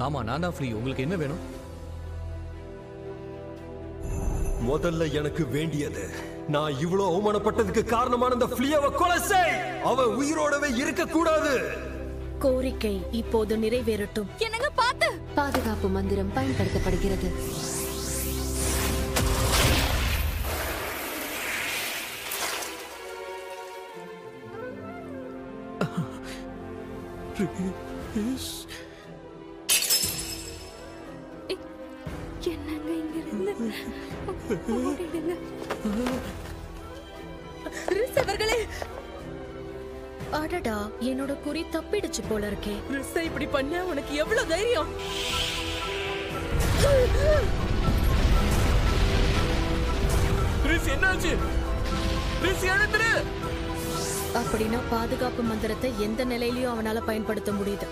ஆமா, நான் தான் ஃப்ரீ. உங்களுக்கு என்ன வேணும்? முதல்ல எனக்கு வேண்டியது, நான் இவ்வளவு அவமானப்பட்டதுக்கு காரணமான அந்த ஃப்ளியாவை கொலை செய். அவ உயிரோடவே இருக்க கூடாது. கோரிக்கை இப்போது நிறைவேறட்டும். என்னங்க பாத்து. பாதுகாப்பு மந்திரம் பயன்படுத்தப்படுகிறது. என்னங்க இங்க இருந்து ஓடிடுங்க. ரிஸ் அவர்களே, அடடா, என்னோட குறி தப்பிடுச்சு போல இருக்கே. ரிஸ் இப்படி பண்ண உனக்கு எவ்வளவு தைரியம்? ரிஸ் என்னாச்சு? ரிஸ் எழுந்துரு. அப்படின்னா பாதுகாப்பு மந்திரத்தை எந்த நிலையிலயும் அவனால பயன்படுத்த முடியுது.